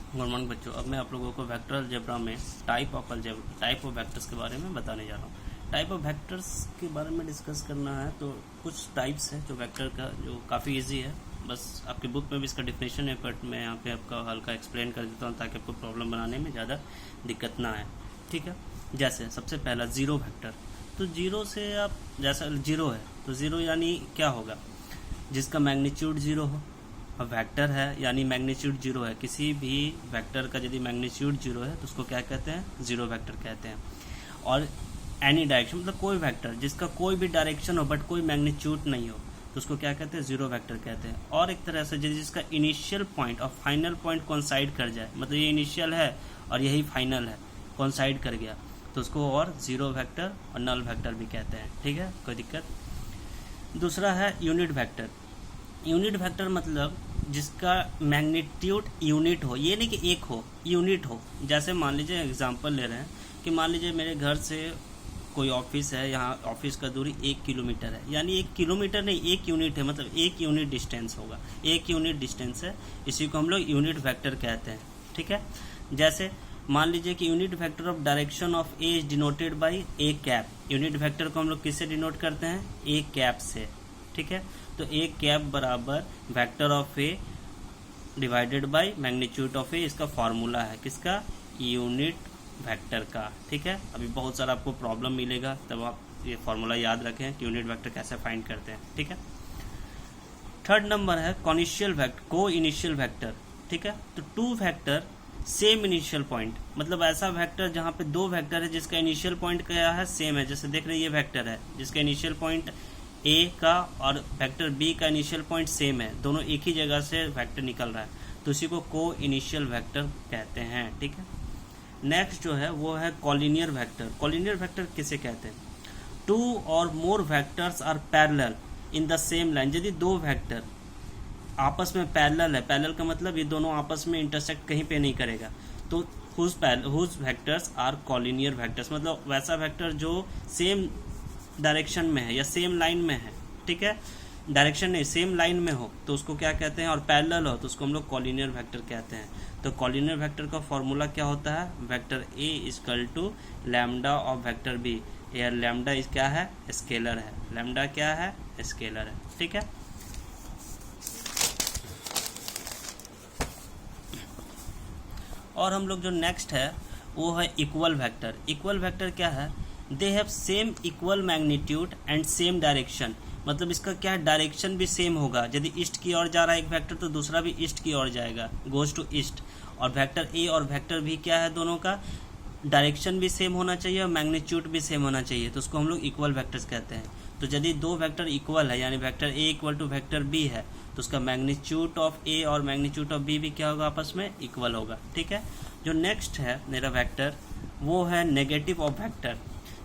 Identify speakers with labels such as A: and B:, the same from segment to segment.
A: Good morning बच्चों। अब मैं आप लोगों को वेक्टर अलजेब्रा में टाइप ऑफ वेक्टर्स के बारे में बताने जा रहा हूँ। टाइप ऑफ वेक्टर्स के बारे में डिस्कस करना है तो कुछ टाइप्स हैं जो वेक्टर का, जो काफ़ी इजी है। बस आपकी बुक में भी इसका डिफिनेशन है, बट मैं यहाँ पे आपका हल्का एक्सप्लेन कर देता हूँ ताकि आपको प्रॉब्लम बनाने में ज़्यादा दिक्कत ना आए। ठीक है, जैसे सबसे पहला जीरो वेक्टर। तो जीरो से आप, जैसा जीरो है तो जीरो यानी क्या होगा, जिसका मैग्नीट्यूड जीरो हो। और वेक्टर है यानी मैग्नीट्यूड जीरो है। किसी भी वेक्टर का यदि मैग्नीट्यूड जीरो है तो उसको क्या कहते हैं, जीरो वेक्टर कहते हैं। और एनी डायरेक्शन मतलब कोई वेक्टर जिसका कोई भी डायरेक्शन हो बट कोई मैग्नीट्यूड नहीं हो तो उसको क्या कहते हैं, जीरो वेक्टर कहते हैं। और एक तरह से जिसका इनिशियल पॉइंट और फाइनल पॉइंट कोइंसाइड कर जाए, मतलब ये इनिशियल है और यही फाइनल है, कोइंसाइड कर गया तो उसको और जीरो वेक्टर और नल वेक्टर भी कहते हैं। ठीक है, कोई दिक्कत। दूसरा है यूनिट वेक्टर। यूनिट वेक्टर मतलब जिसका मैग्नीट्यूड यूनिट हो, ये नहीं कि एक हो, यूनिट हो। जैसे मान लीजिए एग्जांपल ले रहे हैं कि मान लीजिए मेरे घर से कोई ऑफिस है, यहाँ ऑफिस का दूरी 1 किलोमीटर है, यानी 1 किलोमीटर नहीं, 1 यूनिट है, मतलब 1 यूनिट डिस्टेंस होगा, 1 यूनिट डिस्टेंस है, इसी को हम लोग यूनिट वेक्टर कहते हैं। ठीक है, जैसे मान लीजिए कि unit vector of direction of A is denoted by A cap. Unit vector को हम लोग किससे डिनोट करते हैं, ए कैप से। ठीक है, तो ए कैप बराबर vector of A divided by magnitude of A, इसका फॉर्मूला है किसका, यूनिट वेक्टर का। ठीक है, अभी बहुत सारा आपको प्रॉब्लम मिलेगा, तब आप ये फॉर्मूला याद रखें कि यूनिट वेक्टर कैसे फाइंड करते हैं। ठीक है, थर्ड नंबर है coinitial vector, coinitial vector. ठीक है, तो two vector same initial point, मतलब ऐसा वेक्टर जहाँ पे दो वेक्टर है जिसका इनिशियल पॉइंट क्या है, सेम है। जैसे देख रहे हैं ये वेक्टर है जिसका इनिशियल पॉइंट ए का और वेक्टर बी का इनिशियल पॉइंट सेम है, दोनों एक ही जगह से वेक्टर निकल रहा है, तो उसी को को इनिशियल वेक्टर कहते हैं। ठीक है, नेक्स्ट जो है वो है कॉलिनियर वेक्टर। कॉलिनियर वेक्टर किसे कहते हैं, टू और more vectors are parallel in the same line. यदि दो वेक्टर आपस में पैरेलल है, पैरेलल का मतलब ये दोनों आपस में इंटरसेक्ट कहीं पे नहीं करेगा, तो whose vectors are collinear vectors, मतलब वैसा वेक्टर जो सेम डायरेक्शन में है या सेम लाइन में है। ठीक है, डायरेक्शन नहीं, सेम लाइन में हो तो उसको क्या कहते हैं, और पैरेलल हो तो उसको हम लोग कॉलिनियर वेक्टर कहते हैं। तो कॉलिनियर वेक्टर का फॉर्मूला क्या होता है, vector A equal to lambda of vector B. यार लैम्डा इस क्या है, स्केलर है, लैम्डा क्या है, स्केलर है। ठीक है, और हम लोग जो नेक्स्ट है वो है इक्वल वेक्टर। इक्वल वेक्टर क्या है, they have same equal magnitude and same direction, मतलब इसका क्या है, डायरेक्शन भी सेम होगा। यदि ईस्ट की ओर जा रहा है एक वेक्टर तो दूसरा भी ईस्ट की ओर जाएगा, गोज टू ईस्ट। और वेक्टर ए और वेक्टर बी क्या है, दोनों का डायरेक्शन भी सेम होना चाहिए और मैग्नीट्यूड भी सेम होना चाहिए, तो उसको हम लोग इक्वल वेक्टर्स कहते हैं। तो यदि दो वेक्टर इक्वल है यानी vector A equal to vector B है तो उसका मैग्नीट्यूड ऑफ ए और मैग्नीट्यूड ऑफ बी भी क्या होगा, आपस में इक्वल होगा। ठीक है, जो नेक्स्ट है मेरा वेक्टर वो है नेगेटिव ऑफ वेक्टर।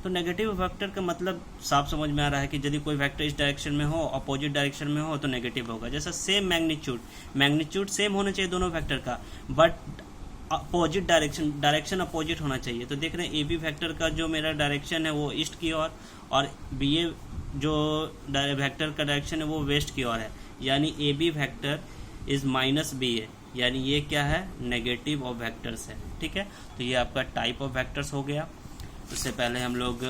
A: तो नेगेटिव वेक्टर का मतलब साफ समझ में आ रहा है कि यदि कोई वेक्टर इस डायरेक्शन में हो, अपोजिट डायरेक्शन में हो तो नेगेटिव होगा। जैसा सेम मैग्नीट्यूड सेम होना चाहिए दोनों वेक्टर का, बट अपोजिट डायरेक्शन अपोजिट होना चाहिए। तो देख रहे हैं ए बी वेक्टर का जो मेरा डायरेक्शन है वो ईस्ट की ओर और बी ए जो वेक्टर का डायरेक्शन है वो वेस्ट की ओर है, यानी A B vector is minus B A, यानी ये क्या है, नेगेटिव ऑफ वेक्टर्स है। ठीक है, तो ये आपका टाइप ऑफ वेक्टर्स हो गया। उससे पहले हम लोग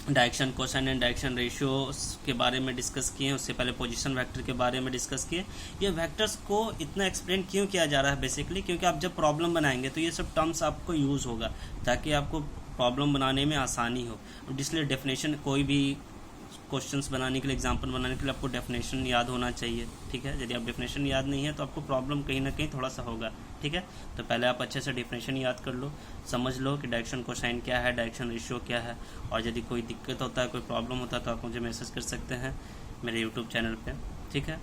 A: direction cosine and direction ratio के बारे में डिस्कस किए, उससे पहले पोजीशन वेक्टर के बारे में डिस्कस किए। ये वेक्टर्स को इतना एक्सप्लेन क्यों किया जा रहा है, बेसिकली क्योंकि आप जब प्रॉब्लम बनाएंगे तो ये सब टर्म्स आपको यूज़ होगा ताकि आपको प्रॉब्लम बनाने में आसानी हो। इसलिए डेफिनेशन, कोई भी क्वेश्चंस बनाने के लिए, एग्जाम्पल बनाने के लिए आपको डेफिनेशन याद होना चाहिए। ठीक है, यदि आप डेफिनेशन याद नहीं है तो आपको प्रॉब्लम कहीं ना कहीं थोड़ा सा होगा। ठीक है, तो पहले आप अच्छे से डेफिनेशन याद कर लो, समझ लो कि डायरेक्शन कोसाइन क्या है, डायरेक्शन रेशियो क्या है, और यदि कोई दिक्कत होता है, कोई प्रॉब्लम होता है तो आप मुझे मैसेज कर सकते हैं मेरे यूट्यूब चैनल पे। ठीक है।